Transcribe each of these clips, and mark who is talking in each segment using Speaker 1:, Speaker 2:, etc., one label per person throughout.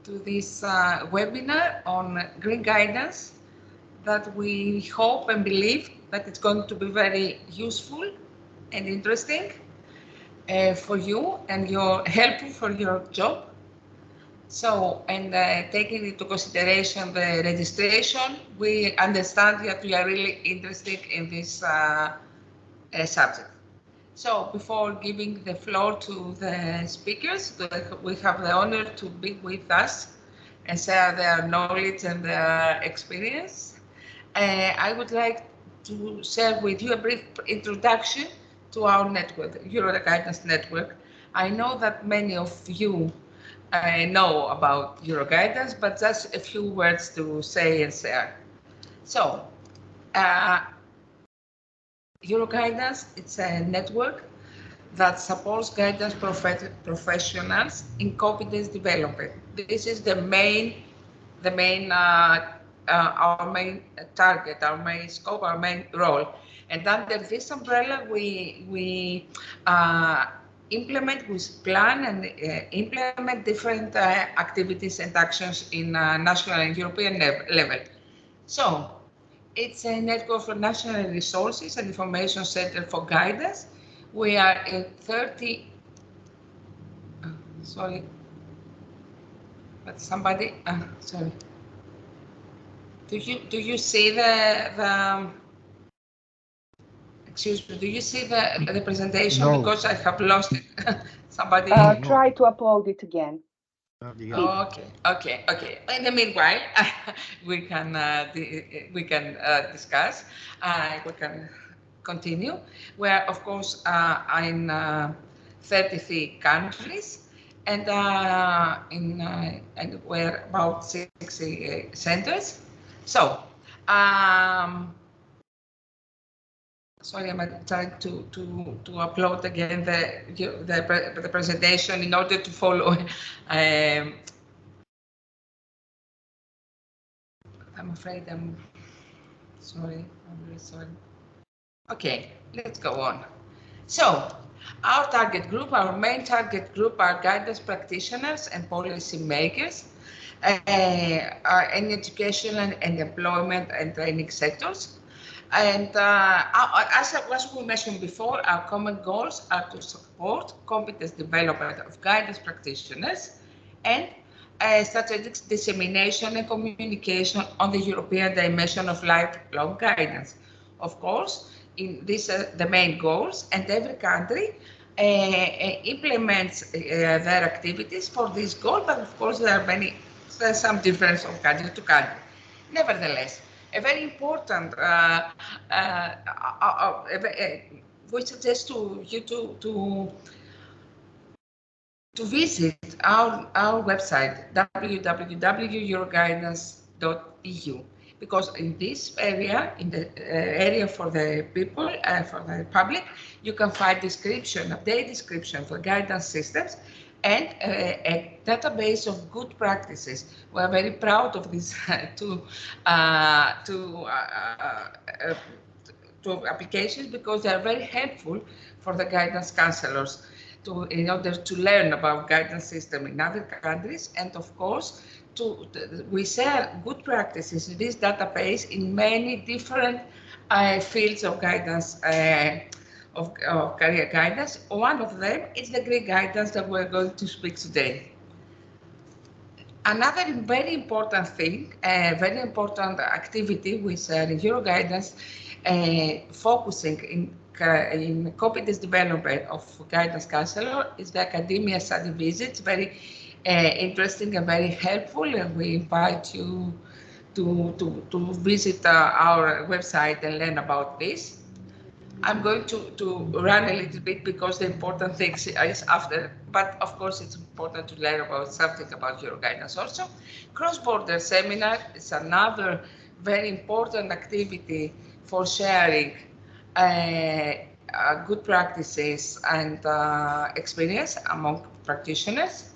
Speaker 1: to this webinar on green guidance that we hope and believe that it's going to be very useful and interesting for you and helpful for your job. So, and taking into consideration the registration, we understand that you are really interested in this subject. So before giving the floor to the speakers, we have the honor to be with us and share their knowledge and their experience. I would like to share with you a brief introduction to our network, Euroguidance network. I know that many of you know about Euroguidance, but just a few words to say and share. So, Euroguidance, it's a network that supports guidance professionals in competence development. This is our main target, our main scope, our main role. And under this umbrella, we plan and implement different activities and actions in national and European level. So, it's a network for national resources and information center for guidance. We are in 30. Sorry, but somebody. Sorry. Do you see the? Excuse me. Do you see the presentation?
Speaker 2: No.
Speaker 1: Because I have lost it. Somebody.
Speaker 3: Try to upload it again.
Speaker 1: Okay. In the meanwhile, we can discuss. We can continue. We're of course in 33 countries, and and we're about 60 centers. So. Sorry, I'm trying to upload again the presentation in order to follow. I'm afraid I'm sorry. I'm really sorry. Okay, let's go on. So, our target group, our main target group are guidance practitioners and policy makers in education and employment and training sectors. And as we mentioned before, our common goals are to support competence development of guidance practitioners and strategic dissemination and communication on the European dimension of lifelong guidance. Of course, these are the main goals, and every country implements their activities for this goal, but of course there's some difference from country to country. Nevertheless, a very important, we suggest to you to visit our website, www.euroguidance.eu, because in this area, in the area for the people, for the public, you can find description, update description for guidance systems, and a database of good practices. We are very proud of these two applications because they are very helpful for the guidance counselors in order to learn about guidance system in other countries, and of course we share good practices in this database in many different fields of guidance, of career guidance. One of them is the Greek guidance that we're going to speak today. Another very important thing, very important activity with Euroguidance, focusing in competence development of guidance counselor is the academia study visits. Very interesting and very helpful, and we invite you to visit our website and learn about this. I'm going to run a little bit because the important thing is after, but of course it's important to learn about something about Euroguidance also. Cross-border seminar is another very important activity for sharing good practices and experience among practitioners.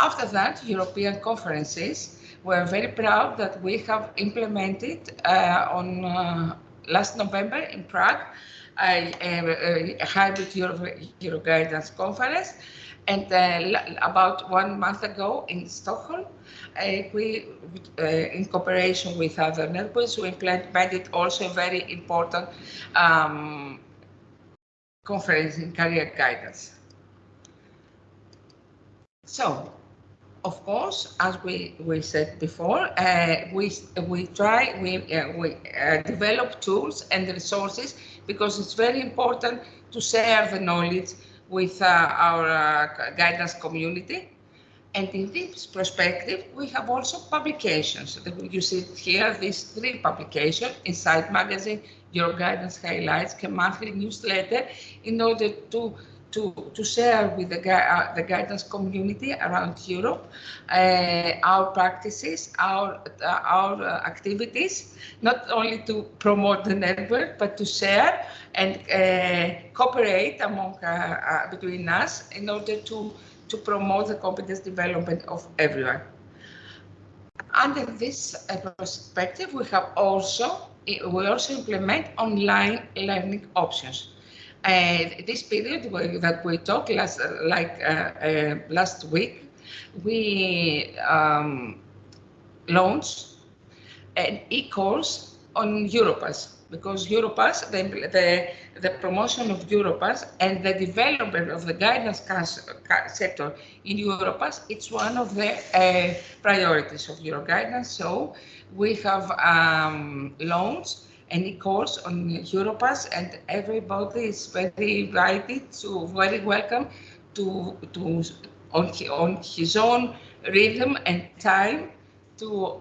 Speaker 1: After that, European conferences. We're very proud that we have implemented on last November in Prague a hybrid Euroguidance conference And about 1 month ago in Stockholm, we, in cooperation with other networks, we implemented also a very important conference in career guidance. So, of course, as we said before, we develop tools and resources because it's very important to share the knowledge with our guidance community. And in this perspective, we have also publications. You see here, these 3 publications: Inside Magazine, Euroguidance Highlights, a monthly newsletter, in order to share with the guidance community around Europe our practices, our activities, not only to promote the network, but to share and cooperate among between us in order to promote the competence development of everyone. Under this perspective, we also implement online learning options. This period that we talked last week, we launched an e-course on Europass, because Europass, the promotion of Europass and the development of the guidance sector in Europass, it's one of the priorities of Euroguidance. So we have launched an e-course on Europass, and everybody is very invited to, very welcome to on his own rhythm and time to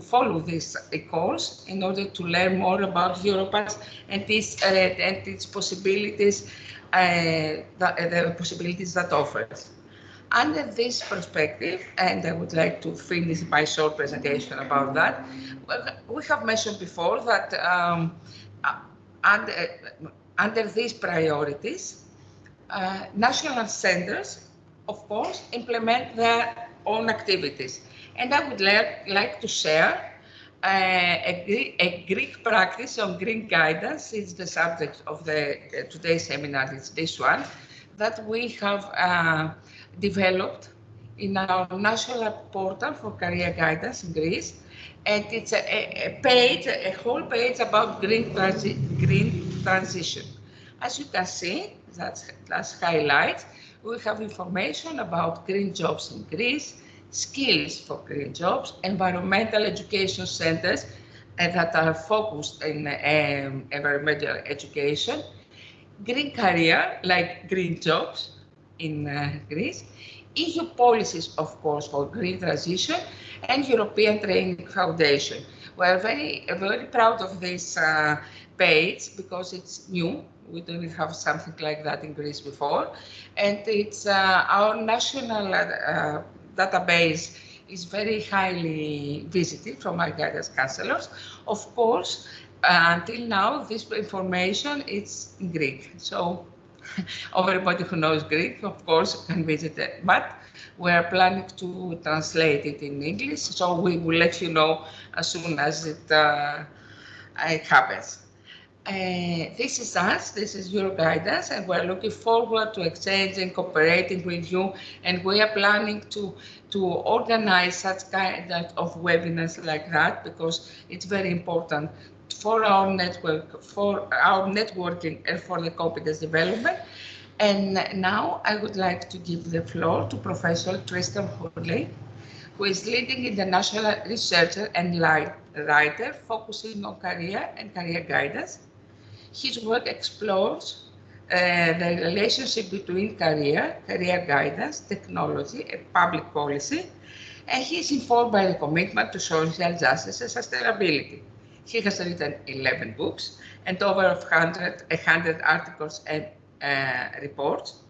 Speaker 1: follow this course in order to learn more about Europass and its possibilities, the possibilities that offers. Under this perspective, and I would like to finish my short presentation about that, we have mentioned before that under these priorities, national centers, of course, implement their own activities. And I would like to share a Greek practice on Greek guidance. It's the subject of today's seminar, it's this one, that we have developed in our national portal for career guidance in Greece. And it's a whole page about green transition. As you can see, that's highlights. We have information about green jobs in Greece, skills for green jobs, environmental education centers that are focused in environmental education, green career, like green jobs in Greece, EU policies, of course, for green transition, and European Training Foundation. We're very proud of this page because it's new. We didn't have something like that in Greece before. And it's our national database is very highly visited from our guidance counselors. Of course, until now, this information is in Greek. So everybody who knows Greek, of course, can visit it. But we're planning to translate it in English. So we will let you know as soon as it happens. This is us, this is Euroguidance, and we're looking forward to exchanging, cooperating with you, and we are planning to organize such kind of webinars like that, because it's very important for our network, for our networking, and for the competence development. And now I would like to give the floor to Professor Tristan Hurley, who is leading international researcher and writer focusing on career and career guidance. His work explores the relationship between career guidance, technology, and public policy, and he is informed by the commitment to social justice and sustainability. He has written 11 books and over 100 articles and reports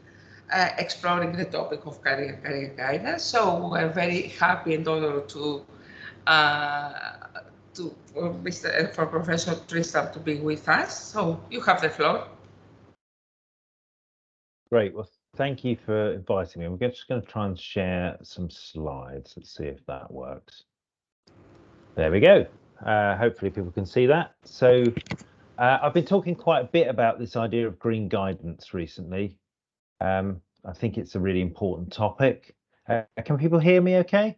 Speaker 1: exploring the topic of career guidance. So we're very happy and honored for Professor Tristan to be with us. So you have the floor.
Speaker 2: Great. Well, thank you for inviting me. We're just going to try and share some slides. Let's see if that works. There we go. Hopefully people can see that. So I've been talking quite a bit about this idea of green guidance recently. I think it's a really important topic. Can people hear me okay?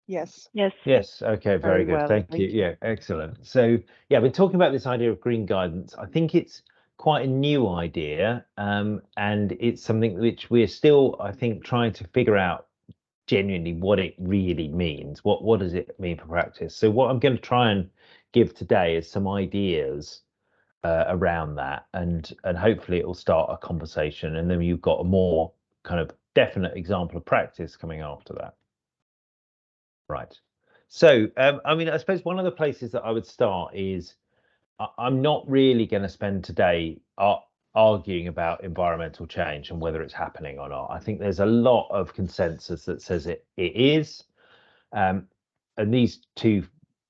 Speaker 3: Yes.
Speaker 4: Yes.
Speaker 2: Yes. Okay. Very good.
Speaker 3: well,
Speaker 2: Thank you. Yeah. Excellent. So yeah, we're talking about this idea of green guidance. I think it's quite a new idea, and it's something which we're still, I think, trying to figure out genuinely what it really means. What does it mean for practice? So what I'm going to try and give today is some ideas around that, and hopefully it will start a conversation, and then you've got a more kind of definite example of practice coming after that. Right. So, I mean, I suppose one of the places that I would start is I'm not really going to spend today arguing about environmental change and whether it's happening or not. I think there's a lot of consensus that says it is. And these two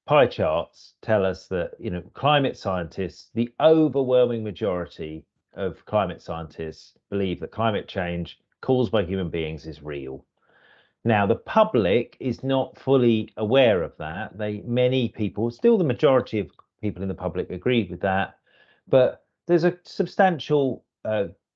Speaker 2: pie charts tell us that, you know, climate scientists, the overwhelming majority of climate scientists believe that climate change caused by human beings is real. Now, the public is not fully aware of that. Many people, still the majority of people in the public agree with that, but there's a substantial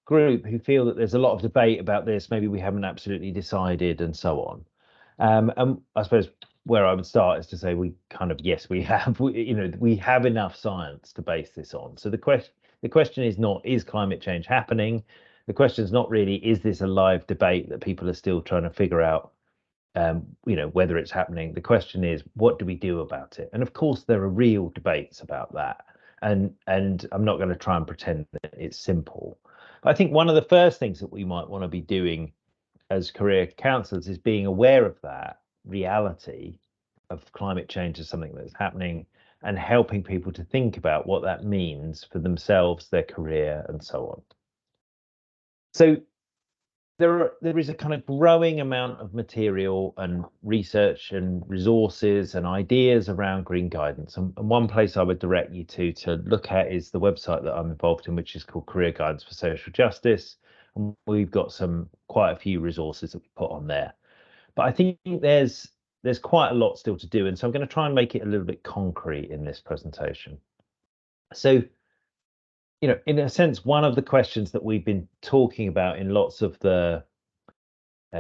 Speaker 2: group who feel that there's a lot of debate about this. Maybe we haven't absolutely decided, and so on. And I suppose where I would start is to say we kind of, yes, we have. We have enough science to base this on. So the question is not, is climate change happening? The question is not really, is this a live debate that people are still trying to figure out? Whether it's happening. The question is, what do we do about it? And of course, there are real debates about that. And I'm not going to try and pretend that it's simple. But I think one of the first things that we might want to be doing as career counsellors is being aware of that reality of climate change as something that's happening, and helping people to think about what that means for themselves, their career, and so on. So there is a kind of growing amount of material and research and resources and ideas around green guidance. And one place I would direct you to look at is the website that I'm involved in, which is called Career Guidance for Social Justice. And we've got quite a few resources that we put on there. But I think there's quite a lot still to do. And so I'm going to try and make it a little bit concrete in this presentation. So, in a sense, one of the questions that we've been talking about in lots of the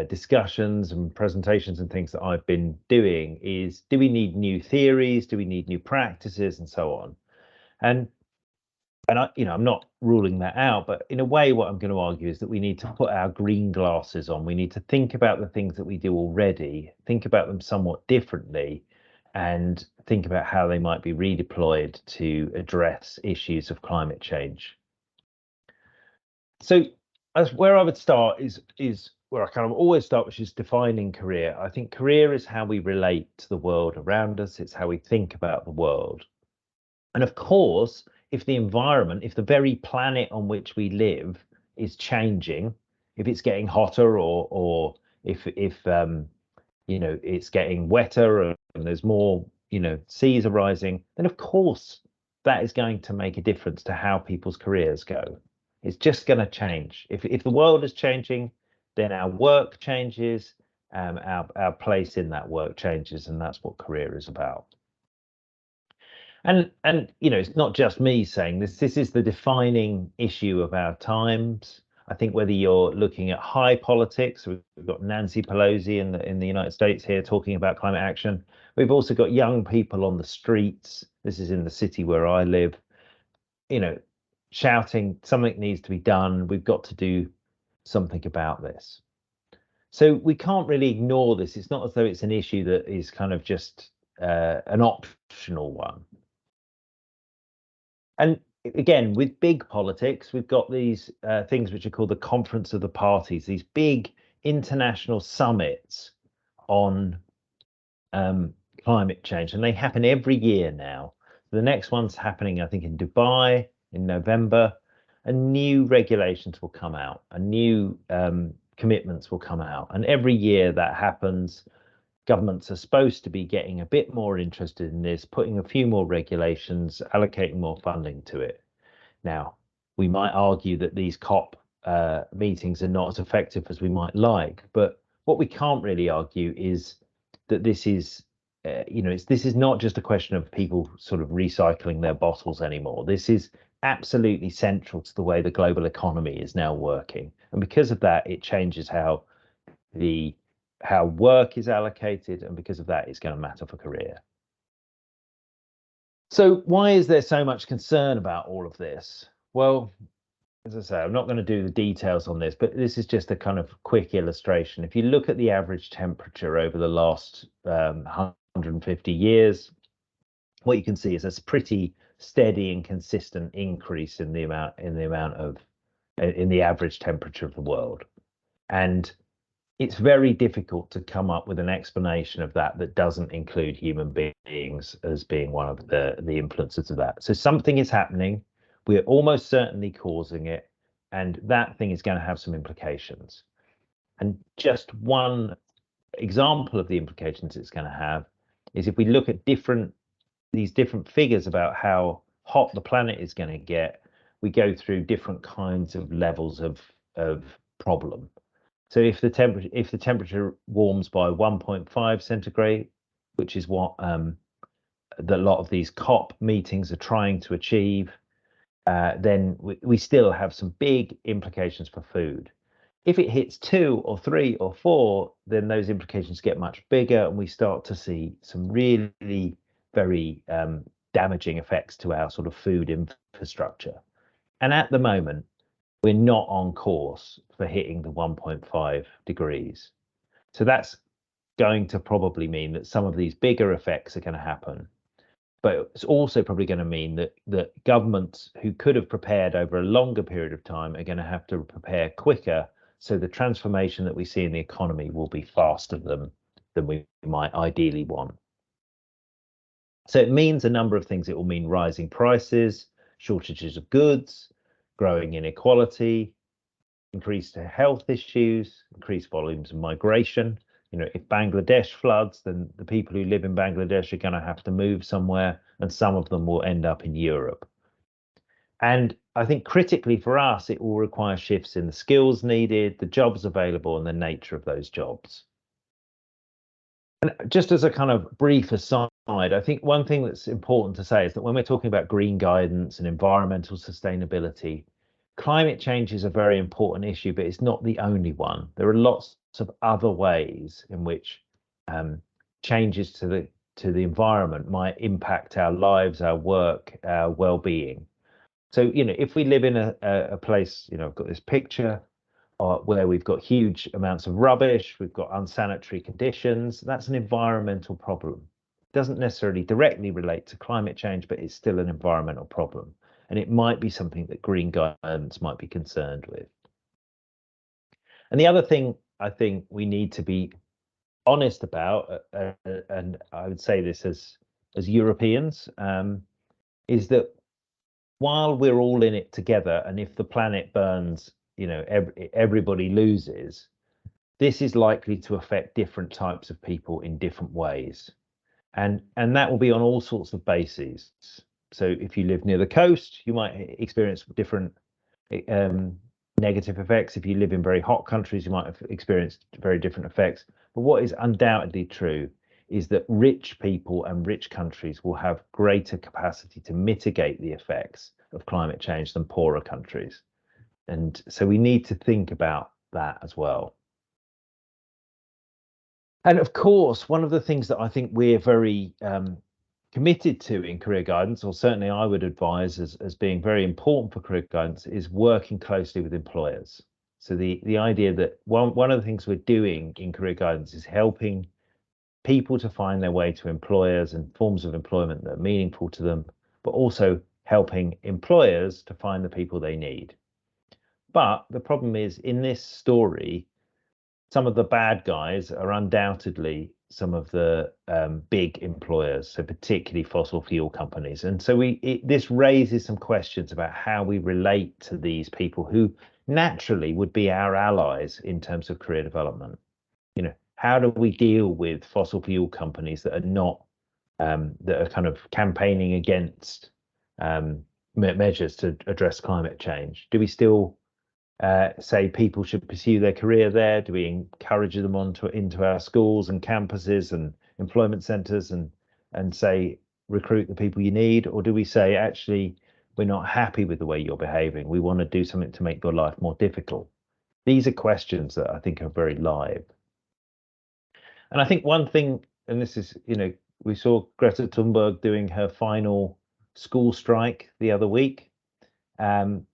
Speaker 2: discussions and presentations and things that I've been doing is, do we need new theories? Do we need new practices, and so on? And I'm not ruling that out, but in a way, what I'm going to argue is that we need to put our green glasses on. We need to think about the things that we do already, think about them somewhat differently, and think about how they might be redeployed to address issues of climate change. So where I would start is where I kind of always start, which is defining career. I think career is how we relate to the world around us. It's how we think about the world. And of course, if the very planet on which we live is changing, if it's getting hotter, or if it's getting wetter, and there's more, seas are rising, then of course that is going to make a difference to how people's careers go. It's just going to change. If the world is changing, then our work changes, our place in that work changes, and that's what career is about. And it's not just me saying this. This is the defining issue of our times. I think whether you're looking at high politics, we've got Nancy Pelosi in the United States here talking about climate action. We've also got young people on the streets. This is in the city where I live, shouting something needs to be done. We've got to do something about this. So we can't really ignore this. It's not as though it's an issue that is kind of just an optional one. And again, with big politics, we've got these things which are called the Conference of the Parties, these big international summits on climate change, and they happen every year now. The next one's happening, I think, in Dubai in November, and new regulations will come out, and new commitments will come out. And every year that happens, governments are supposed to be getting a bit more interested in this, putting a few more regulations, allocating more funding to it. Now, we might argue that these COP meetings are not as effective as we might like, but what we can't really argue is that this is, this is not just a question of people sort of recycling their bottles anymore. This is absolutely central to the way the global economy is now working. And because of that, it changes how work is allocated, and because of that, it's going to matter for career. So why is there so much concern about all of this? Well, as I say, I'm not going to do the details on this, but this is just a kind of quick illustration. If you look at the average temperature over the last 150 years, what you can see is a pretty steady and consistent increase in the average temperature of the world. And it's very difficult to come up with an explanation of that doesn't include human beings as being one of the influences of that. So something is happening. We're almost certainly causing it, and that thing is going to have some implications. And just one example of the implications it's going to have is if we look at these different figures about how hot the planet is going to get, we go through different kinds of levels of problem. So if the temperature warms by 1.5 centigrade, which is what a lot of these COP meetings are trying to achieve, then we still have some big implications for food. If it hits 2 or 3 or 4, then those implications get much bigger, and we start to see some really very damaging effects to our sort of food infrastructure. And at the moment, we're not on course for hitting the 1.5 degrees. So that's going to probably mean that some of these bigger effects are going to happen. But it's also probably going to mean that governments who could have prepared over a longer period of time are going to have to prepare quicker. So the transformation that we see in the economy will be faster than we might ideally want. So it means a number of things. It will mean rising prices, shortages of goods, growing inequality, increased health issues, increased volumes of migration. If Bangladesh floods, then the people who live in Bangladesh are going to have to move somewhere, and some of them will end up in Europe. And I think critically for us, it will require shifts in the skills needed, the jobs available, and the nature of those jobs. And just as a kind of brief aside, I think one thing that's important to say is that when we're talking about green guidance and environmental sustainability, climate change is a very important issue, but it's not the only one. There are lots of other ways in which changes to the environment might impact our lives, our work, our well-being. So, if we live in a place, I've got this picture where we've got huge amounts of rubbish, we've got unsanitary conditions, that's an environmental problem. It doesn't necessarily directly relate to climate change, but it's still an environmental problem. And it might be something that green guidance might be concerned with. And the other thing I think we need to be honest about, and I would say this as Europeans, is that while we're all in it together, and if the planet burns, everybody loses, this is likely to affect different types of people in different ways. And that will be on all sorts of bases. So if you live near the coast, you might experience different negative effects. If you live in very hot countries, you might have experienced very different effects. But what is undoubtedly true is that rich people and rich countries will have greater capacity to mitigate the effects of climate change than poorer countries. And so we need to think about that as well. And of course, one of the things that I think we're very committed to in career guidance, or certainly I would advise as being very important for career guidance, is working closely with employers. So the idea that one of the things we're doing in career guidance is helping people to find their way to employers and forms of employment that are meaningful to them, but also helping employers to find the people they need. But the problem is, in this story, some of the bad guys are undoubtedly some of the big employers, so particularly fossil fuel companies. And so this raises some questions about how we relate to these people who naturally would be our allies in terms of career development. How do we deal with fossil fuel companies that are not that are kind of campaigning against measures to address climate change? Do we still say people should pursue their career there? Do we encourage them into our schools and campuses and employment centres and say recruit the people you need? Or do we say actually we're not happy with the way you're behaving, we want to do something to make your life more difficult. These are questions that I think are very live. And I think one thing, and this is, we saw Greta Thunberg doing her final school strike the other week. But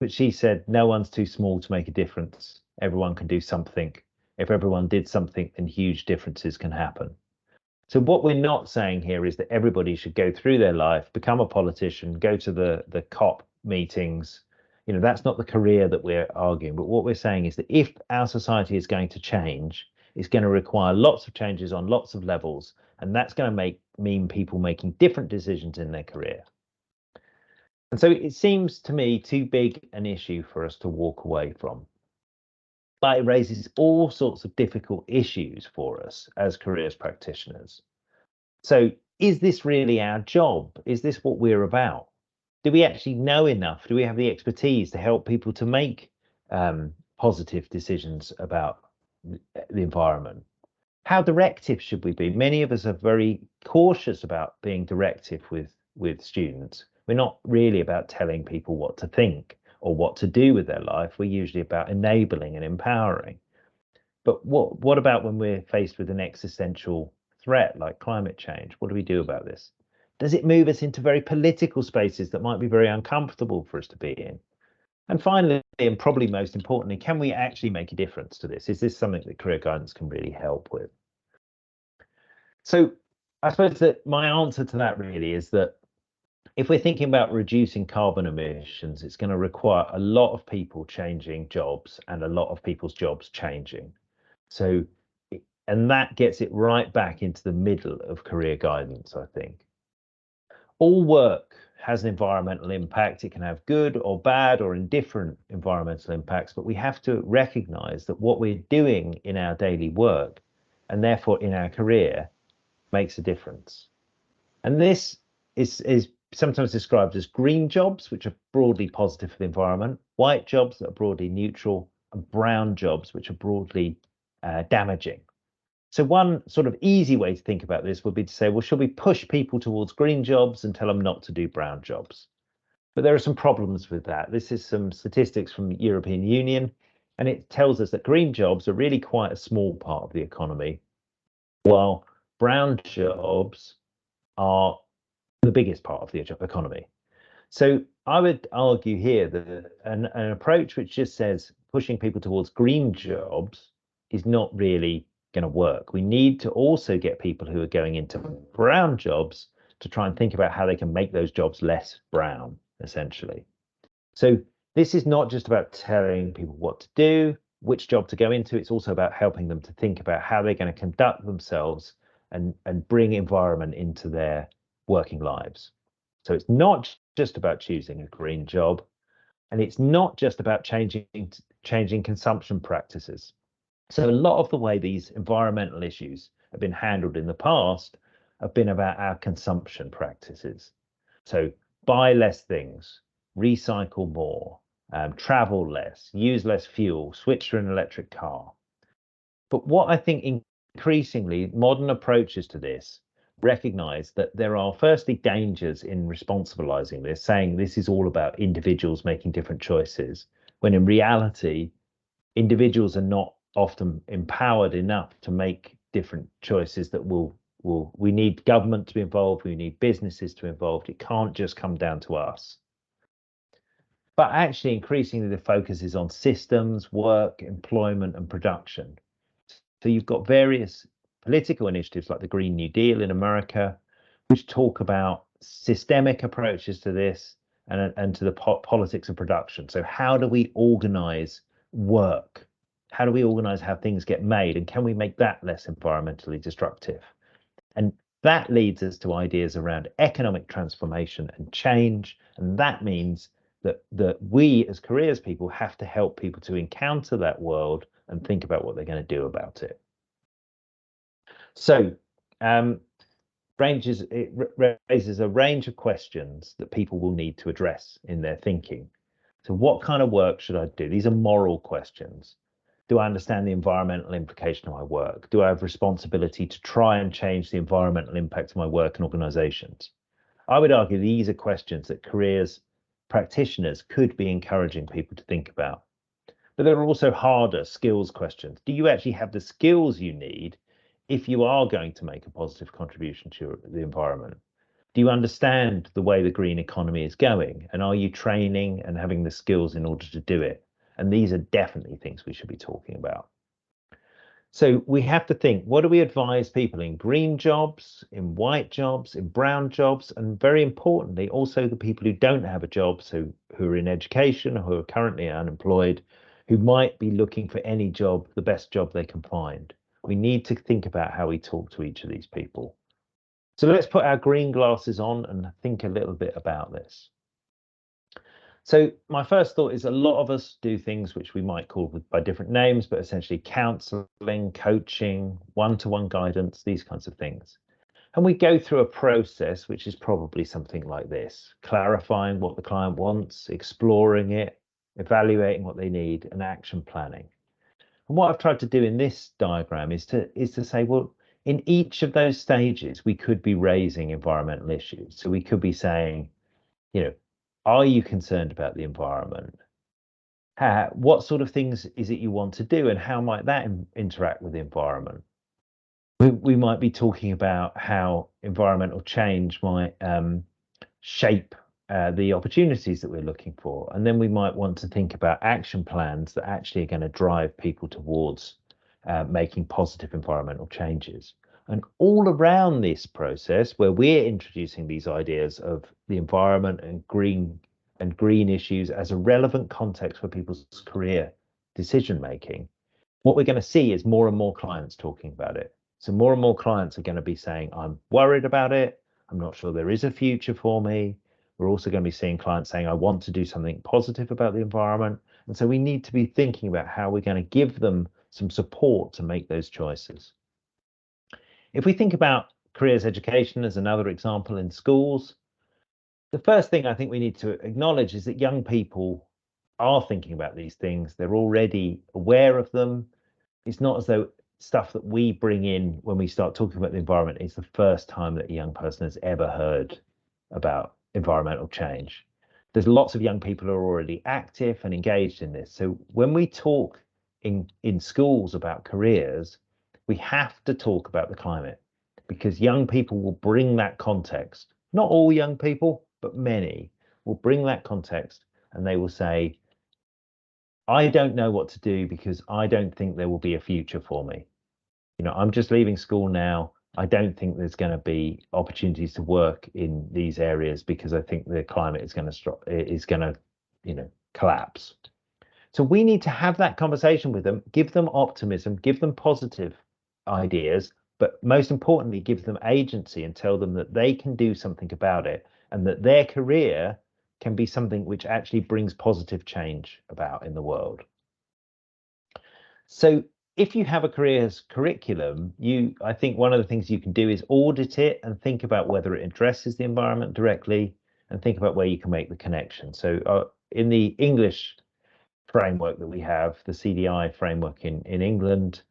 Speaker 2: she said, no one's too small to make a difference. Everyone can do something. If everyone did something, then huge differences can happen. So what we're not saying here is that everybody should go through their life, become a politician, go to the COP meetings. That's not the career that we're arguing. But what we're saying is that if our society is going to change, it's going to require lots of changes on lots of levels. And that's going to mean people making different decisions in their career. And so it seems to me too big an issue for us to walk away from. But it raises all sorts of difficult issues for us as careers practitioners. So is this really our job? Is this what we're about? Do we actually know enough? Do we have the expertise to help people to make positive decisions about the environment? How directive should we be? Many of us are very cautious about being directive with students. We're not really about telling people what to think or what to do with their life. We're usually about enabling and empowering. But what about when we're faced with an existential threat like climate change? What do we do about this? Does it move us into very political spaces that might be very uncomfortable for us to be in? And finally, and probably most importantly, can we actually make a difference to this? Is this something that career guidance can really help with? So I suppose that my answer to that really is that if we're thinking about reducing carbon emissions, it's going to require a lot of people changing jobs and a lot of people's jobs changing. So, and that gets it right back into the middle of career guidance, I think. All work has an environmental impact. It can have good or bad or indifferent environmental impacts, but we have to recognize that what we're doing in our daily work and therefore in our career makes a difference. And this is sometimes described as green jobs, which are broadly positive for the environment, white jobs that are broadly neutral, and brown jobs, which are broadly damaging. So one sort of easy way to think about this would be to say, well, should we push people towards green jobs and tell them not to do brown jobs? But there are some problems with that. This is some statistics from the European Union, and it tells us that green jobs are really quite a small part of the economy, while brown jobs are the biggest part of the economy. So I would argue here that an approach which just says pushing people towards green jobs is not really going to work. We need to also get people who are going into brown jobs to try and think about how they can make those jobs less brown, essentially. So this is not just about telling people what to do, which job to go into. It's also about helping them to think about how they're going to conduct themselves and bring environment into their working lives. So it's not just about choosing a green job, and it's not just about changing consumption practices. So a lot of the way these environmental issues have been handled in the past have been about our consumption practices. So buy less things, recycle more, travel less, use less fuel, switch to an electric car. But what I think increasingly modern approaches to this recognize that there are firstly dangers in responsibilizing this, saying this is all about individuals making different choices, when in reality, individuals are not often empowered enough to make different choices that we need government to be involved, we need businesses to be involved. It can't just come down to us. But actually increasingly the focus is on systems, work, employment and production. So you've got various political initiatives like the Green New Deal in America, which talk about systemic approaches to this and to the politics of production. So how do we organize work? How do we organize how things get made? And can we make that less environmentally destructive? And that leads us to ideas around economic transformation and change. And that means that we as careers people have to help people to encounter that world and think about what they're going to do about it. So it raises a range of questions that people will need to address in their thinking. So what kind of work should I do? These are moral questions. Do I understand the environmental implication of my work? Do I have responsibility to try and change the environmental impact of my work and organizations? I would argue these are questions that careers practitioners could be encouraging people to think about. But there are also harder skills questions. Do you actually have the skills you need if you are going to make a positive contribution to the environment? Do you understand the way the green economy is going? And are you training and having the skills in order to do it? And these are definitely things we should be talking about. So we have to think, what do we advise people in green jobs, in white jobs, in brown jobs, and very importantly, also the people who don't have a job, so who are in education or who are currently unemployed, who might be looking for any job, the best job they can find. We need to think about how we talk to each of these people. So let's put our green glasses on and think a little bit about this. So my first thought is a lot of us do things which we might call by different names, but essentially counseling, coaching, one-to-one guidance, these kinds of things. And we go through a process which is probably something like this: clarifying what the client wants, exploring it, evaluating what they need, and action planning. And what I've tried to do in this diagram is to say, well, in each of those stages, we could be raising environmental issues. So we could be saying, you know, are you concerned about the environment? What sort of things is it you want to do, and how might that interact with the environment? We might be talking about how environmental change might shape the opportunities that we're looking for. And then we might want to think about action plans that actually are going to drive people towards making positive environmental changes. And all around this process, where we're introducing these ideas of the environment and green issues as a relevant context for people's career decision making, what we're going to see is more and more clients talking about it. So more and more clients are going to be saying, I'm worried about it. I'm not sure there is a future for me. We're also going to be seeing clients saying, I want to do something positive about the environment. And so we need to be thinking about how we're going to give them some support to make those choices. If we think about careers education as another example in schools, the first thing I think we need to acknowledge is that young people are thinking about these things. They're already aware of them. It's not as though stuff that we bring in when we start talking about the environment is the first time that a young person has ever heard about environmental change. There's lots of young people who are already active and engaged in this. So when we talk in schools about careers, we have to talk about the climate, because young people will bring that context. Not all young people, but many will bring that context, and they will say, I don't know what to do because I don't think there will be a future for me. You know, I'm just leaving school now. I don't think there's going to be opportunities to work in these areas because I think the climate is going to collapse. So we need to have that conversation with them, give them optimism, give them positive ideas, but most importantly, give them agency and tell them that they can do something about it, and that their career can be something which actually brings positive change about in the world. So if you have a careers curriculum, I think one of the things you can do is audit it and think about whether it addresses the environment directly, and think about where you can make the connection. So in the English framework that we have, the CDI framework in England,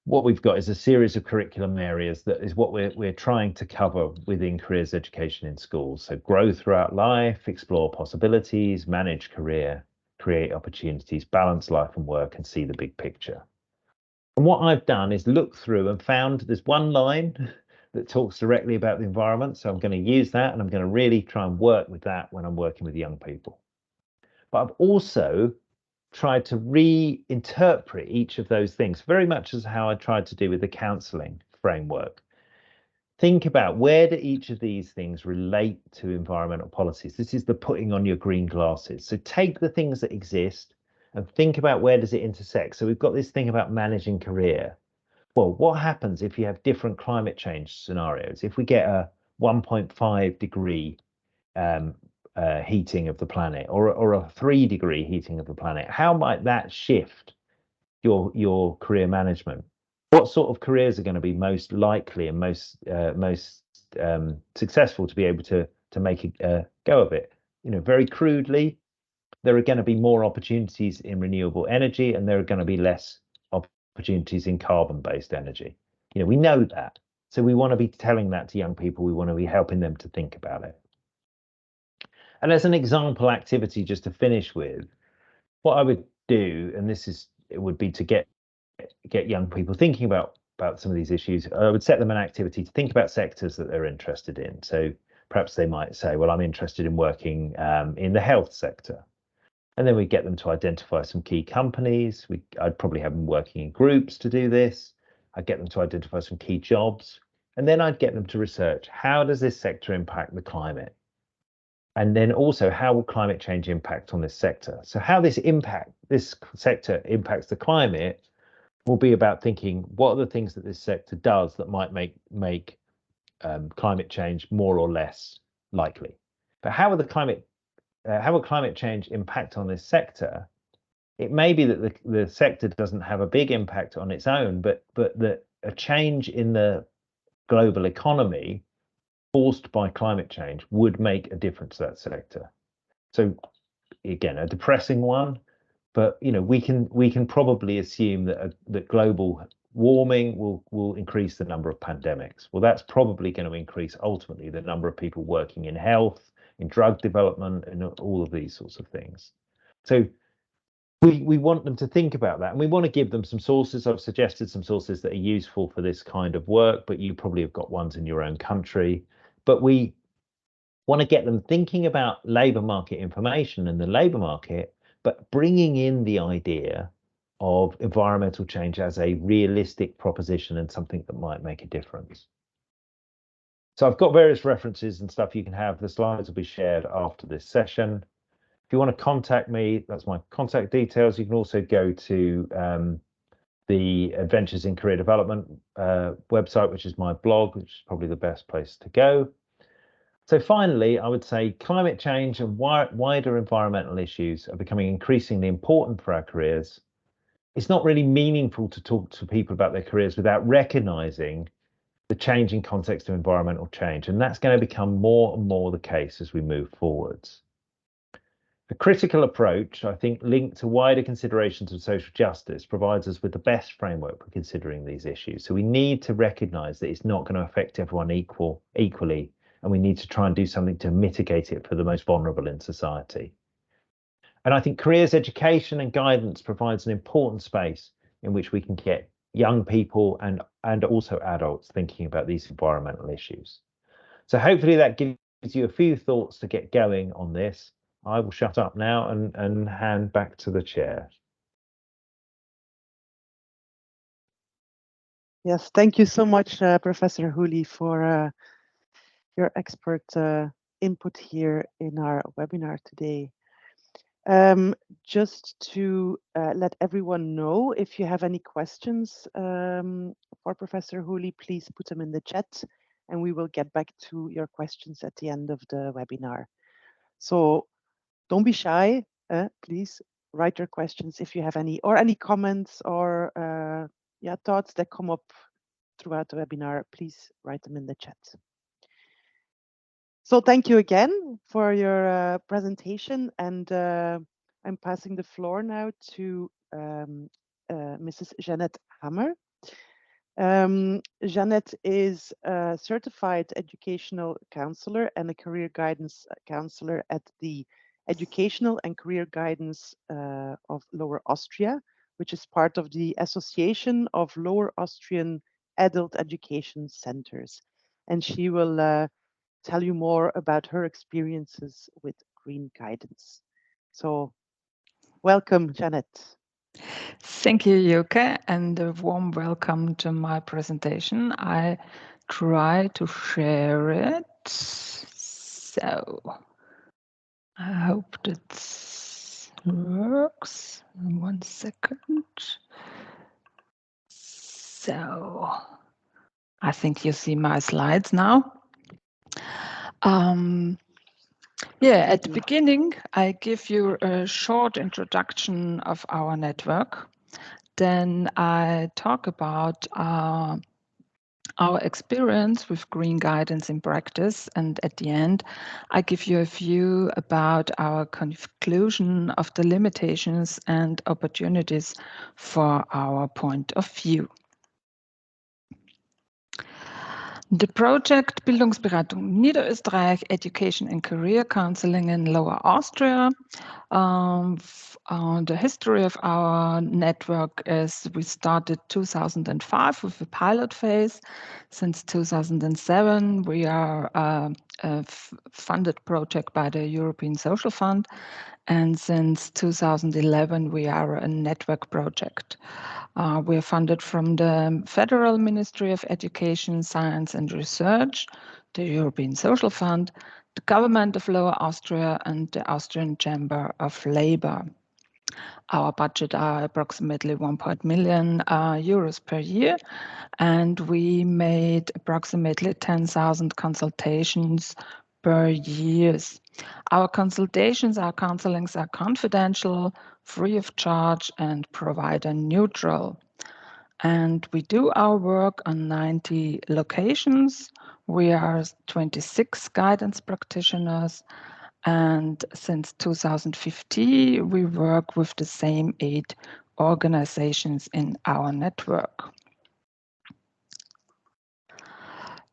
Speaker 2: what we've got is a series of curriculum areas that is what we're trying to cover within careers education in schools. So grow throughout life, explore possibilities, manage career, create opportunities, balance life and work, and see the big picture. And what I've done is look through and found there's one line that talks directly about the environment. So I'm going to use that, and I'm going to really try and work with that when I'm working with young people. But I've also tried to reinterpret each of those things, very much as how I tried to do with the counselling framework. Think about, where do each of these things relate to environmental policies? This is the putting on your green glasses. So take the things that exist and think about, where does it intersect? So we've got this thing about managing career. Well, what happens if you have different climate change scenarios? If we get a 1.5 degree heating of the planet, or a 3-degree heating of the planet, how might that shift your career management? What sort of careers are going to be most likely and most successful to be able to make a go of it? You know, very crudely, there are going to be more opportunities in renewable energy, and there are going to be less opportunities in carbon-based energy. You know, we know that. So we want to be telling that to young people. We want to be helping them to think about it. And as an example activity, just to finish with, what I would do, and it would be to get young people thinking about some of these issues. I would set them an activity to think about sectors that they're interested in. So perhaps they might say, well, I'm interested in working in the health sector. And then we get them to identify some key companies. I'd probably have them working in groups to do this. I'd get them to identify some key jobs. And then I'd get them to research, how does this sector impact the climate? And then also, how will climate change impact on this sector? So how this sector impacts the climate will be about thinking, what are the things that this sector does that might make climate change more or less likely? But how will climate change impact on this sector? It may be that the sector doesn't have a big impact on its own, but that a change in the global economy forced by climate change would make a difference to that sector. So again, a depressing one, but we can probably assume that global warming will increase the number of pandemics. Well, that's probably going to increase ultimately the number of people working in health, in drug development, and all of these sorts of things. So we want them to think about that, and we want to give them some sources. I've suggested some sources that are useful for this kind of work, but you probably have got ones in your own country. But we want to get them thinking about labour market information and the labour market, but bringing in the idea of environmental change as a realistic proposition and something that might make a difference. So I've got various references and stuff you can have. The slides will be shared after this session. If you want to contact me, that's my contact details. You can also go to the Adventures in Career Development website, which is my blog, which is probably the best place to go. So finally, I would say climate change and wider environmental issues are becoming increasingly important for our careers. It's not really meaningful to talk to people about their careers without recognizing the changing context of environmental change, and that's going to become more and more the case as we move forwards. A critical approach, I think, linked to wider considerations of social justice, provides us with the best framework for considering these issues. So we need to recognize that it's not going to affect everyone equally, and we need to try and do something to mitigate it for the most vulnerable in society. And I think careers education and guidance provides an important space in which we can get young people and also adults thinking about these environmental issues. So hopefully that gives you a few thoughts to get going on this. I will shut up now and hand back to the chair.
Speaker 4: Yes, thank you so much, Professor Hooley, for your expert input here in our webinar today. Just to let everyone know, if you have any questions for Professor Hooley, please put them in the chat and we will get back to your questions at the end of the webinar. So don't be shy, please write your questions if you have any, or any comments or thoughts that come up throughout the webinar, please write them in the chat. So thank you again for your presentation, and I'm passing the floor now to Mrs. Jeannette Hammer. Jeannette is a certified educational counselor and a career guidance counselor at the Educational and Career Guidance of Lower Austria, which is part of the Association of Lower Austrian Adult Education Centers. And she will tell you more about her experiences with Green Guidance. So welcome, Jeannette.
Speaker 5: Thank you, Joke, and a warm welcome to my presentation. I try to share it. So I hope that works. 1 second. So I think you see my slides now. At the beginning, I give you a short introduction of our network. Then I talk about our experience with Green Guidance in practice. And at the end, I give you a view about our conclusion of the limitations and opportunities for our point of view. The project Bildungsberatung Niederösterreich, Education and Career Counseling in Lower Austria. The history of our network is we started 2005 with a pilot phase. Since 2007, we are a funded project by the European Social Fund. And since 2011, we are a network project. We are funded from the Federal Ministry of Education, Science and Research, the European Social Fund, the government of Lower Austria, and the Austrian Chamber of Labour. Our budget are approximately 1 million euros per year, and we made approximately 10,000 consultations per year. Our consultations, our counselings are confidential, free of charge, and provider neutral. And we do our work on 90 locations. We are 26 guidance practitioners. And since 2015, we work with the same 8 organizations in our network.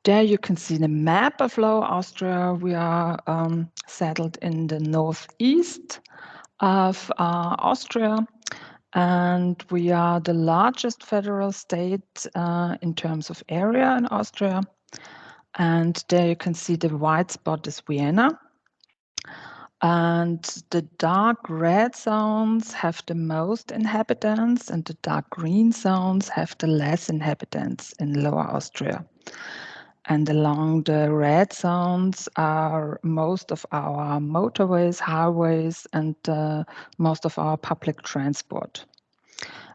Speaker 5: There you can see the map of Lower Austria. We are settled in the northeast of Austria, and we are the largest federal state in terms of area in Austria. And there you can see the white spot is Vienna. And the dark red zones have the most inhabitants, and the dark green zones have the less inhabitants in Lower Austria. And along the red zones are most of our motorways, highways, and most of our public transport.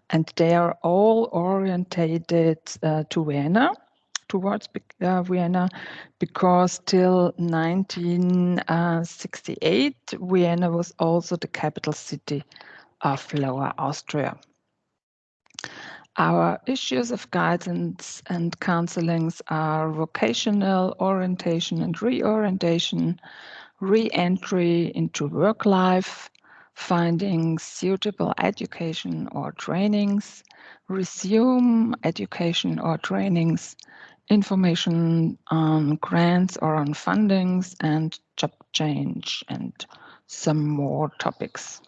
Speaker 5: And they are all orientated to Vienna, towards Vienna, because till 1968, Vienna was also the capital city of Lower Austria. Our issues of guidance and counselings are vocational orientation and reorientation, re-entry into work life, finding suitable education or trainings, resume education or trainings, information on grants or on fundings, and job change, and some more topics.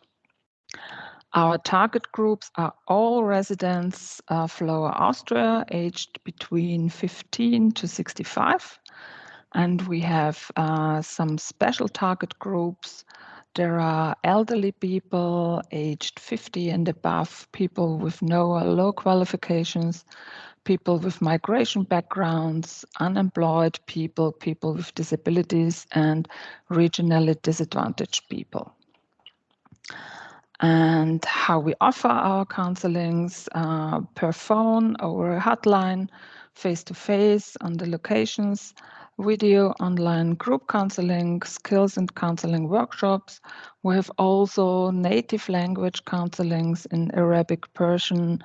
Speaker 5: Our target groups are all residents of Lower Austria, aged between 15 to 65. And we have some special target groups. There are elderly people aged 50 and above, people with no or low qualifications, people with migration backgrounds, unemployed people, people with disabilities, and regionally disadvantaged people. And how we offer our counselings per phone, over a hotline, face-to-face on the locations, video, online group counseling, skills and counseling workshops. We have also native language counselings in Arabic, Persian,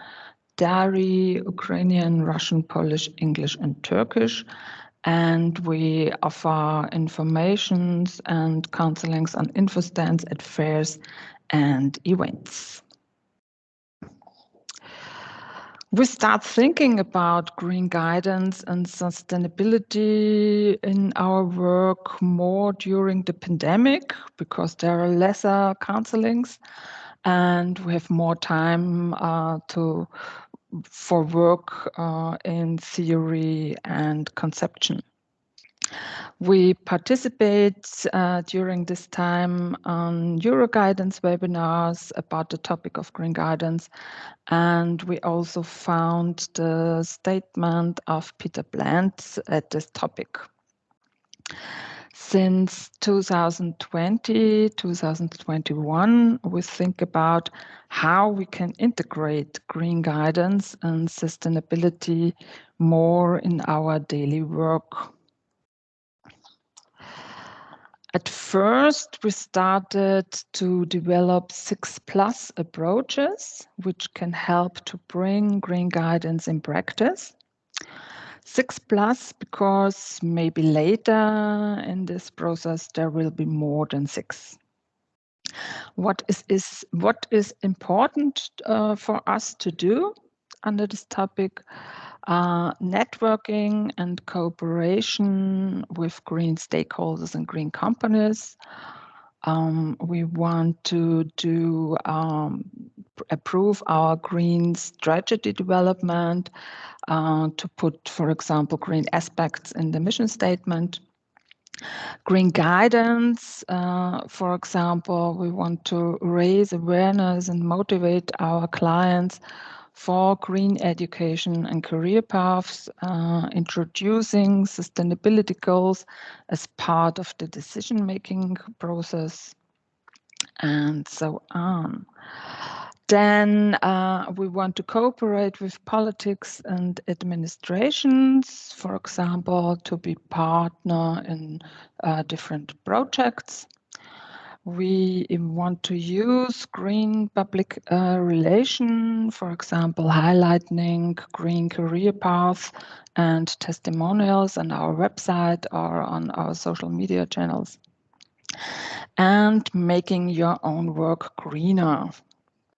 Speaker 5: Dari, Ukrainian, Russian, Polish, English, and Turkish. And we offer informations and counselings on info stands at fairs and events. We start thinking about green guidance and sustainability in our work more during the pandemic, because there are lesser counselings and we have more time for work in theory and conception. We participate during this time on Euroguidance webinars about the topic of green guidance, and we also found the statement of Peter Bland at this topic. Since 2020, 2021, we think about how we can integrate green guidance and sustainability more in our daily work. At first, we started to develop 6+ approaches, which can help to bring green guidance in practice. 6+ because maybe later in this process, there will be more than 6. What is important for us to do? under this topic. Networking and cooperation with green stakeholders and green companies. We want to approve our green strategy development, to put, for example, green aspects in the mission statement. Green guidance, for example, we want to raise awareness and motivate our clients for green education and career paths, introducing sustainability goals as part of the decision-making process, and so on. Then we want to cooperate with politics and administrations, for example, to be partner in different projects. We want to use green public relation, for example, highlighting green career paths and testimonials on our website or on our social media channels. And making your own work greener.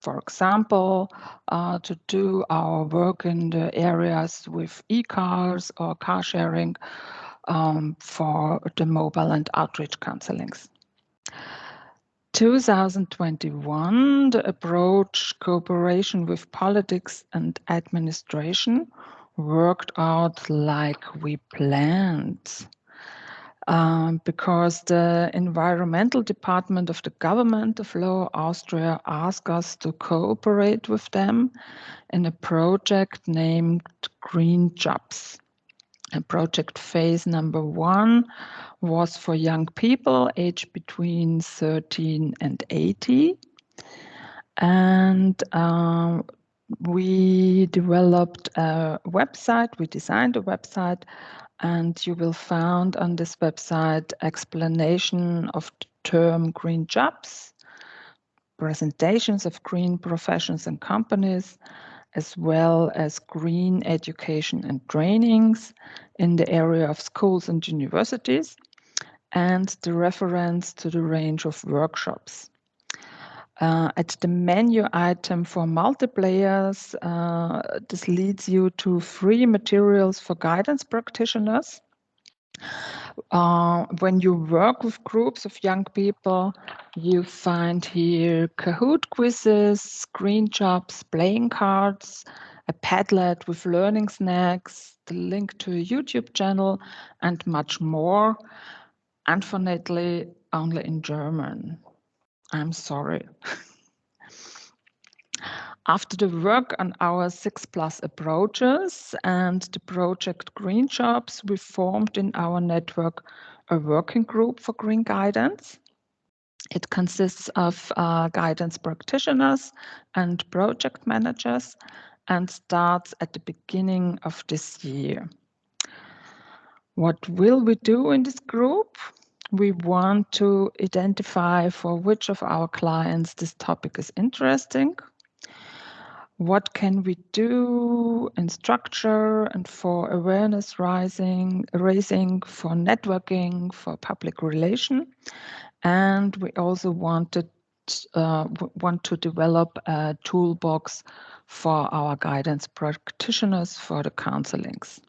Speaker 5: For example, to do our work in the areas with e-cars or car sharing for the mobile and outreach counselings. 2021, the approach cooperation with politics and administration worked out like we planned. Because the environmental department of the government of Lower Austria asked us to cooperate with them in a project named Green Jobs. And project phase number 1 was for young people aged between 13 and 80. And we developed a website, we designed a website, and you will find on this website explanation of the term green jobs, presentations of green professions and companies, as well as green education and trainings in the area of schools and universities, and the reference to the range of workshops. At the menu item for multiplayers, this leads you to free materials for guidance practitioners. When you work with groups of young people, you find here Kahoot quizzes, screen jobs, playing cards, a Padlet with learning snacks, the link to a YouTube channel, and much more. Unfortunately, only in German. I'm sorry. After the work on our 6+ approaches and the project Green Jobs, we formed in our network a working group for green guidance. It consists of guidance practitioners and project managers and starts at the beginning of this year. What will we do in this group? We want to identify for which of our clients this topic is interesting. What can we do in structure and for awareness raising, for networking, for public relation? And we also want to develop a toolbox for our guidance practitioners for the counselings.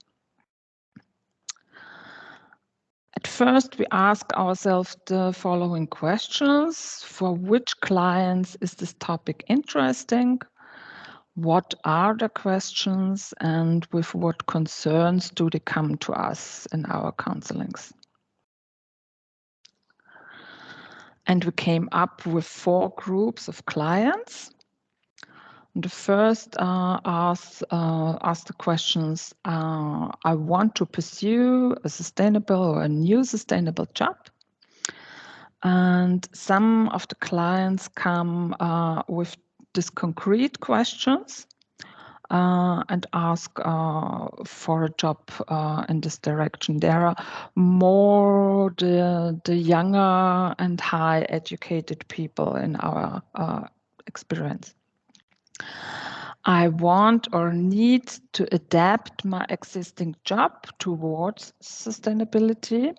Speaker 5: At first, we ask ourselves the following questions. For which clients is this topic interesting? What are the questions and with what concerns do they come to us in our counselings? And we came up with 4 groups of clients. The first asked the questions, I want to pursue a sustainable or a new sustainable job. And some of the clients come with these concrete questions and ask for a job in this direction. There are more the younger and high educated people in our experience. I want or need to adapt my existing job towards sustainability.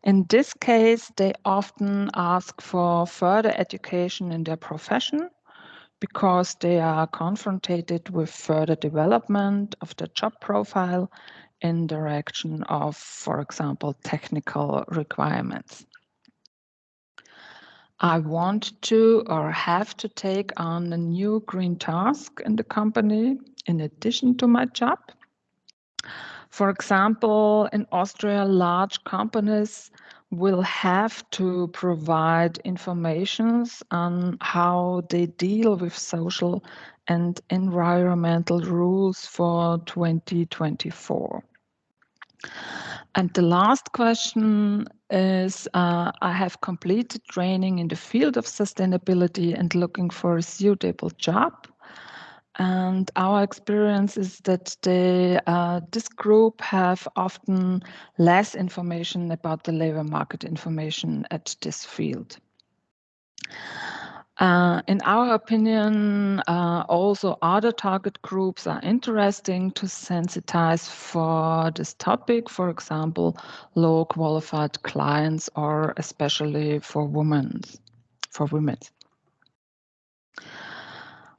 Speaker 5: In this case, they often ask for further education in their profession because they are confronted with further development of the job profile in direction of, for example, technical requirements. I want to or have to take on a new green task in the company in addition to my job. For example, in Austria, large companies will have to provide information on how they deal with social and environmental rules for 2024. And the last question is, I have completed training in the field of sustainability and looking for a suitable job. And our experience is that this group have often less information about the labor market information at this field. In our opinion, also other target groups are interesting to sensitize for this topic, for example, low qualified clients or especially for women.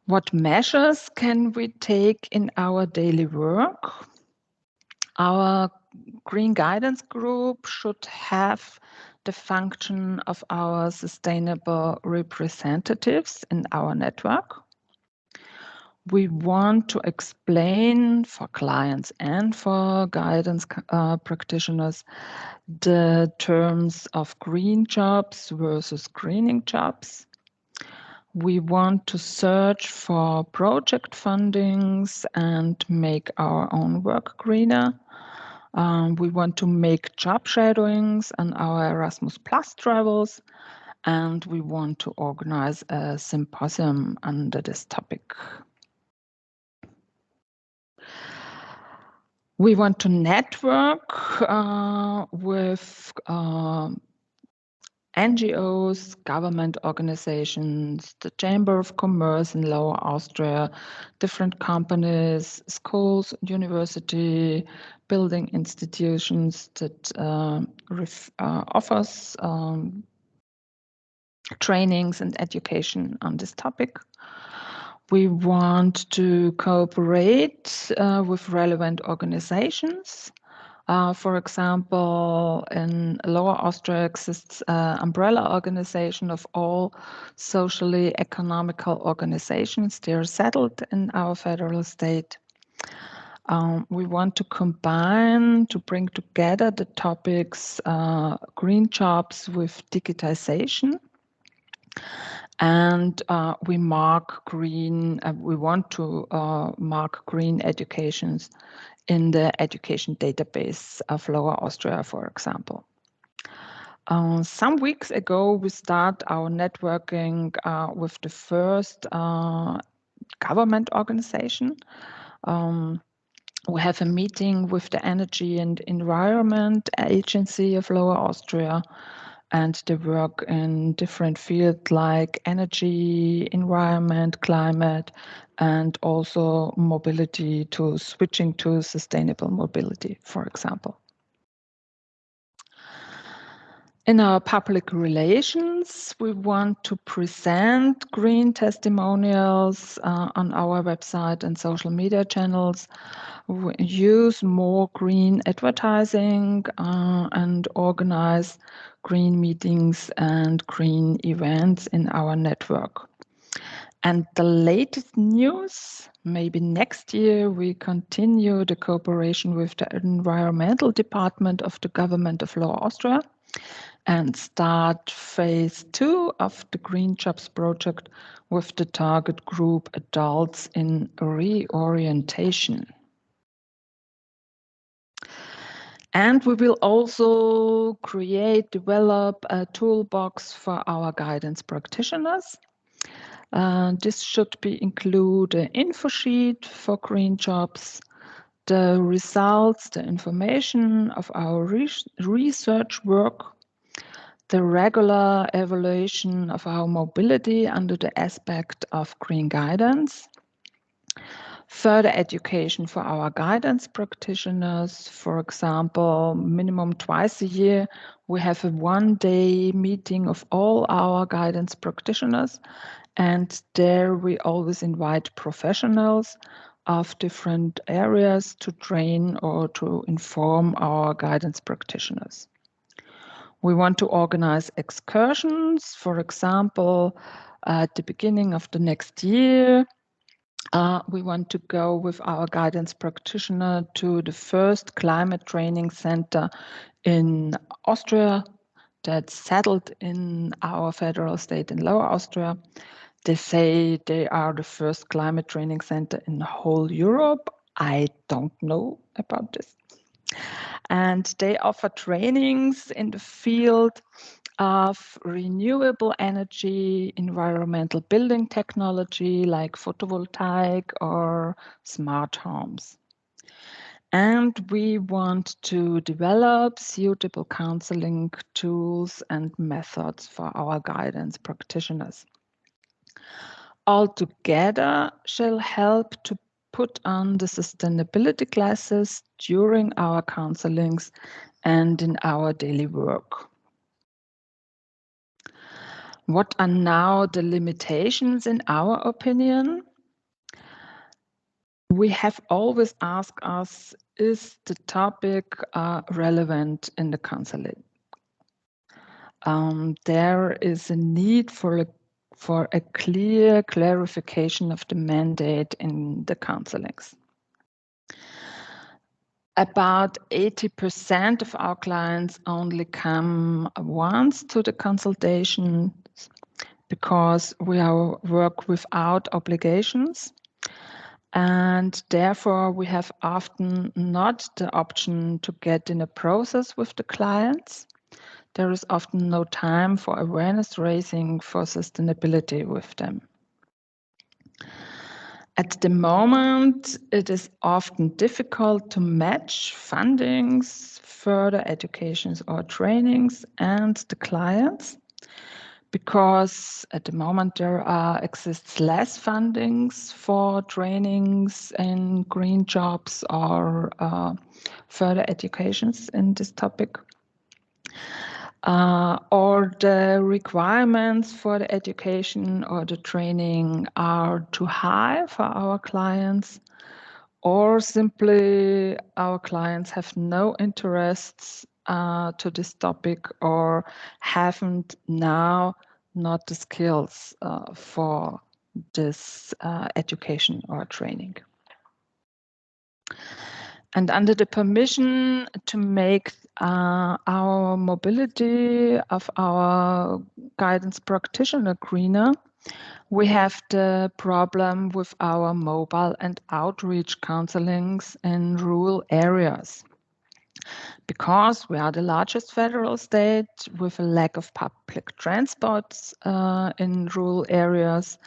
Speaker 5: What measures can we take in our daily work? Our Green Guidance Group should have the function of our sustainable representatives in our network. We want to explain for clients and for guidance practitioners the terms of green jobs versus greening jobs. We want to search for project fundings and make our own work greener. We want to make job shadowings on our Erasmus Plus travels, and we want to organize a symposium under this topic. We want to network with NGOs, government organizations, the Chamber of Commerce in Lower Austria, different companies, schools, university, building institutions that offers trainings and education on this topic. We want to cooperate with relevant organizations. For example, in Lower Austria exists an umbrella organization of all socially economical organizations. They are settled in our federal state. We want to bring together the topics green jobs with digitization. And we want to mark green educations in the education database of Lower Austria, for example. Some weeks ago, we start our networking with the first government organization. We have a meeting with the Energy and Environment Agency of Lower Austria, and they work in different fields like energy, environment, climate, and also mobility to switching to sustainable mobility, for example. In our public relations, we want to present green testimonials on our website and social media channels. We use more green advertising and organize green meetings and green events in our network. And the latest news, maybe next year, we continue the cooperation with the Environmental Department of the Government of Lower Austria and start phase 2 of the Green Jobs project with the target group adults in reorientation. And we will also develop a toolbox for our guidance practitioners. This should include an info sheet for green jobs, the results, the information of our research work, the regular evaluation of our mobility under the aspect of green guidance, further education for our guidance practitioners. For example, minimum twice a year, we have a one-day meeting of all our guidance practitioners, And there we always invite professionals of different areas to train or to inform our guidance practitioners. We want to organize excursions, for example, at the beginning of the next year. We want to go with our guidance practitioner to the first climate training center in Austria that's settled in our federal state in Lower Austria. They say they are the first climate training center in the whole Europe. I don't know about this. And they offer trainings in the field of renewable energy, environmental building technology like photovoltaic or smart homes. And we want to develop suitable counseling tools and methods for our guidance practitioners. All together shall help to put on the sustainability classes during our counselings and in our daily work. What are now the limitations in our opinion? We have always asked us, is the topic relevant in the counseling? There is a need for a clear clarification of the mandate in the counselings. About 80% of our clients only come once to the consultation because we work without obligations. And therefore, we have often not the option to get in a process with the clients. There is often no time for awareness raising for sustainability with them. At the moment, it is often difficult to match fundings, further educations or trainings and the clients, because at the moment there exists less fundings for trainings in green jobs or further educations in this topic. Or the requirements for the education or the training are too high for our clients, or simply our clients have no interests to this topic or haven't now not the skills for this education or training. And under the permission to make our mobility of our guidance practitioner greener, we have the problem with our mobile and outreach counselings in rural areas. Because we are the largest federal state with a lack of public transports in rural areas,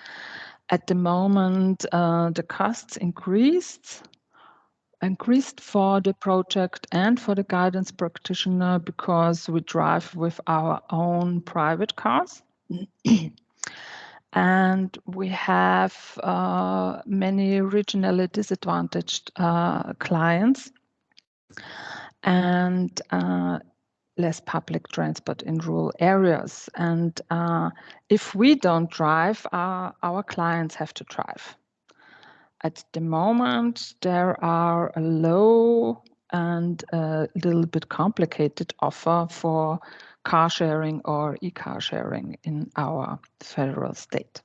Speaker 5: at the moment the costs increased for the project and for the guidance practitioner because we drive with our own private cars. And we have many regionally disadvantaged clients and less public transport in rural areas. And if we don't drive, our clients have to drive. At the moment, there are a low and a little bit complicated offer for car sharing or e-car sharing in our federal state.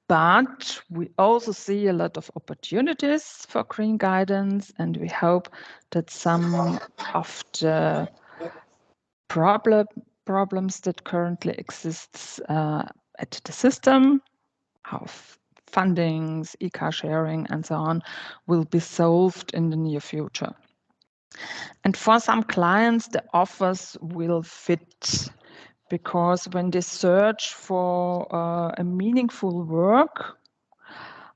Speaker 5: But we also see a lot of opportunities for green guidance, and we hope that some of the problems that currently exists at the system, how fundings, e-car sharing, and so on, will be solved in the near future. And for some clients, the offers will fit, because when they search for a meaningful work,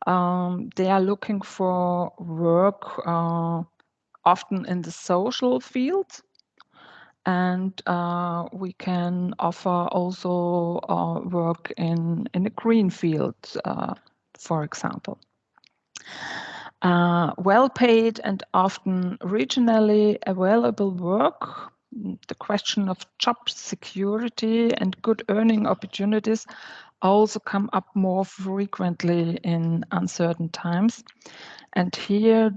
Speaker 5: they are looking for work often in the social field. And we can offer also work in a green field, for example. Well-paid and often regionally available work the question of job security and good earning opportunities also come up more frequently in uncertain times. And here,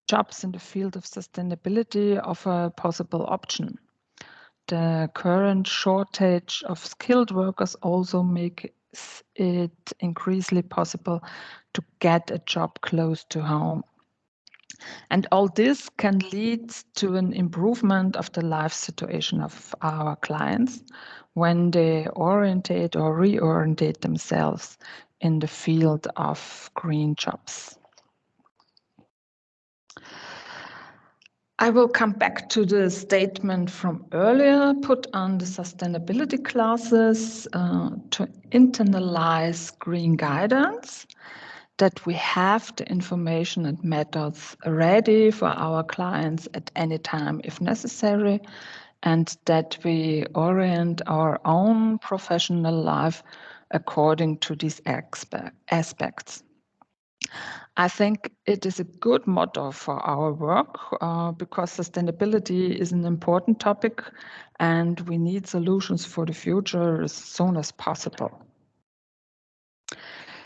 Speaker 5: jobs in the field of sustainability offer a possible option. The current shortage of skilled workers also makes it increasingly possible to get a job close to home. And all this can lead to an improvement of the life situation of our clients when they orientate or reorientate themselves in the field of green jobs. I will come back to the statement from earlier put on the sustainability classes to internalize green guidance, that we have the information and methods ready for our clients at any time if necessary, and that we orient our own professional life according to these aspects. I think it is a good motto for our work because sustainability is an important topic and we need solutions for the future as soon as possible.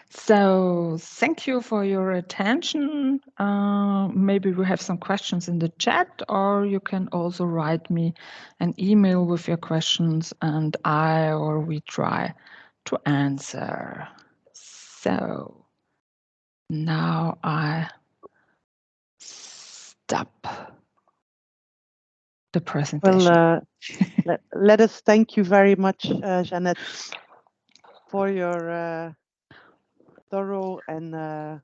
Speaker 5: So thank you for your attention. Maybe we have some questions in the chat, or you can also write me an email with your questions and I or we try to answer. So now I stop the presentation.
Speaker 4: Well, let us thank you very much, Jeanette, for your thorough and